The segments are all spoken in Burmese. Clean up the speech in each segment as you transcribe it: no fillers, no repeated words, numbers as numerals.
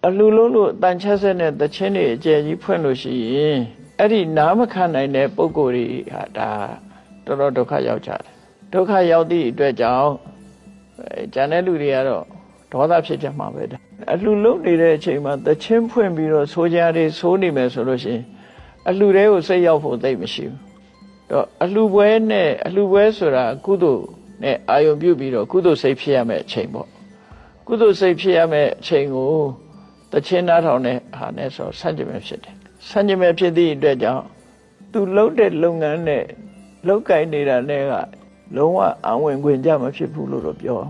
အလူလုံးလို့တန်ချက်ဆက်နဲ့တချင်းတွေအကျယ်ကြီးဖွင့်လို့ရှိရင်အဲ့ဒီနားမခံနိုင်တဲ့ပုံကိုယ်တွေဟာဒါတော်တော်ဒုက္ခရောက်ကြတယ်ဒုက္ခရောက်သည့်အတွက်ကြောင့်ကျန်တဲ့လူတွေကတော့ဒေါသဖြစ်ကြမှာပဲအလူလုံးနေတဲ့အချိန်မှာတချင်းဖွင့်ပြီးတော့ဆိုးကြတွေဆိုးနေမယ်ဆိုလို့ရှိရင်အလူတွေကိုစိတ်ရောက်ဖို့သိမရှိဘူးတော့အလူပွဲနဲ့အလူပွဲဆိုတာကုသိုလ်နဲ့အာယုံပြုပြီးတော့ကုသိုလ်စိတ်ဖြစ်ရမယ့်အချိန်ပေါ့ကုသိုလ်စိတ်ဖြစ်ရမယ့်အချိန်ကိုတချင်းနားထောင်တဲ့ဟာနဲ့ဆိုဆန့်ကျင်မဲ့ဖြစ်တယ်ဆန့်ကျင်မဲ့ဖြစ်သည့်အတွက်ကြောင့်သူလုပ်တဲ့လုပ်ငန်းနဲ့လုပ်ကိုင်နေတာနဲ့ကလုံးဝအဝင်ခွင့်ကြမဖြစ်ဘူးလို့တော့ပြော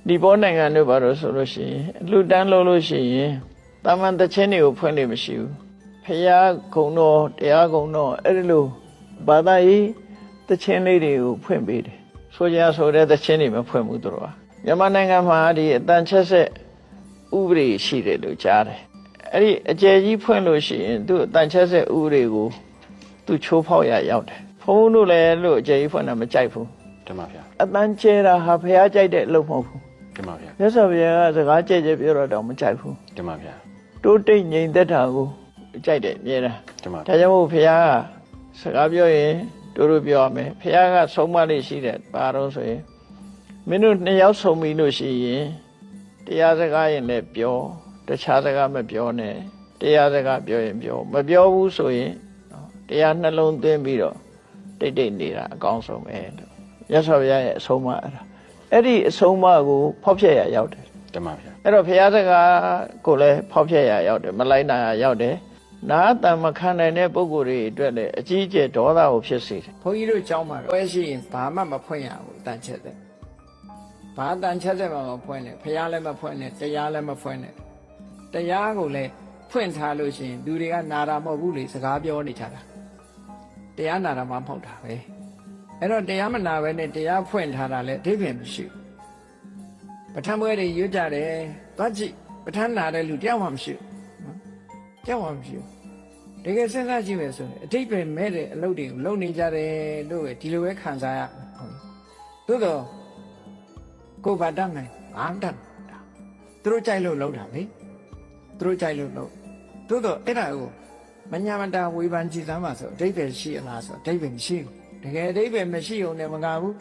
ဒီပေါ်နိုင်ငံတွေဘာလို့ဆိုလို့ရှိရင်လူတန်းလို့ရှိရင်တာမန်တချင်းတွေကိုဖွင့်လို့မရှိဘူးဖရာဂုံတော်တရားဂုံတော်အဲ့ဒီလိုဘာသာရေးတချင်းလေးတွေကိုဖွင့်ပေးတယ်ဆိုကြဆိုတဲ့တချင်းတွေမဖွင့်ဘူးသူတို့ကမြန်မာနိုင်ငံမှာဒီအတန်ချက်ဆက်ဥပဒေရှိတယ်လို့ကြားတယ်အဲ့ဒီအကျယ်ကြီးဖွင့်လို့ရှိရင်သူအတန်ချက်ဆက်ဥပဒေကိုသူချိုးဖောက်ရရောက်တယ်ဖုန်းတို့လည်းလို့အကျယ်ကြီးဖွင့်တာမကြိုက်ဘူးတမဗျာအတန်ကျဲတာဟာဖရာကြိုက်တဲ့အလုပ်မဟုတ်ဘူးတမဗျာမြတ်စွာဘုရားကစကားကြဲကြဲပြောတော့မကြိုက်ဘူးတမဗျာတိုးတိတ်ငြိမ်သက်တာကိုကြိုက်တယ်အမြဲတမ်းတမဒါကြောင့်မို့ဖရာကစကားပြောရင်တို့ပြောရမယ်ဖရာကဆုံးမလေးရှိတယ်ဘာလို့ဆိုရင်မင်းတို့နှစ်ယောက်ဆုံးပြီလို့ရှိရင်တရားစကားရင်လည်းပြောတခြားစကားမပြောနဲ့တရားစကားပြောရင်ပြောမပြောဘူးဆိုရင်တရားနှလုံးသွင်းပြီးတော့တိတ်တိတ်နေတာအကောင်းဆုံးပဲလို့ရသော်ဘုရားရဲ့အဆုံးအမအဲ့ဒီအဆုံးအမကိုဖောက်ဖျက်ရရောက်တယ်တမဗျာအဲ့တော့ဘုရားစကားကိုလည်းဖောက်ဖျက်ရရောက်တယ်မလိုက်နာရရောက်တယ်နားတန်မခံနိုင်တဲ့ပုဂ္ဂိုလ်တွေအတွက်လည်းအကြီးအကျယ်ဒေါသကိုဖြစ်စေတယ်ဘုန်းကြီးတို့ကျောင်းမှာတော့ရှိရင်ဘာမှမဖွင့်ရဘူးတန်ချက်တဲ့ဘာတန်ချက်တဲ့မှမဖွင့်နဲ့ဖះလည်းမဖွင့်နဲ့တရားလည်းမဖွင့်နဲ့တရားကိုလည်းဖွင့်ထားလို့ရှိရင်လူတွေကနာတာမဟုတ်ဘူးလေစကားပြောနေကြတာတရားနာတာမှမဟုတ်တာပဲအဲ့တော့တရားမနာပဲနဲ့တရားဖွင့်ထားတာလည်းအဓိပ္ပာယ်မရှိဘူးပဋ္ဌာန်းပွဲတွေရွတ်ကြတယ်သွားကြည့်ပဋ္ဌာန်းနာတဲ့လူတယောက်မှမရှိဘူးတယောက်မှမရှိဘူးတကယ်စဉ်းစားကြည့်မယ်ဆိုရင်အဓိပ္ပာယ်မဲ့တဲ့အလုပ်တွေကိုလုပ်နေကြတယ်လို့ပဲဒီလိုပဲခံစားရဟုတ်သို့တော့ကိုဘာတတ်နိုင်ဘာတတ်သူတို့ကြိုက်လို့လုပ်တာလေသူတို့ကြိုက်လို့လုပ်သို့တော့အဲ့ဒါကိုမညာမတာဝေဖန်ကြည့်သမ်းပါဆိုအဓိပ္ပာယ်ရှိလားဆိုအဓိပ္ပာယ်မရှိဘူးတကယ်အဓိပ္ပာယ်မရှိုံနဲ့မကဘူး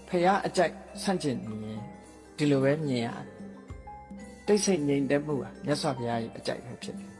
ဖះအကြိုက်ဆန့်ကျင်နေရင်ဒီလိုပဲမြင်ရတိတ်ဆိတ်ငြိမ်သက်မှုဟာမြတ်စွာဘုရားရဲ့အကြိုက်ပဲဖြစ်တယ်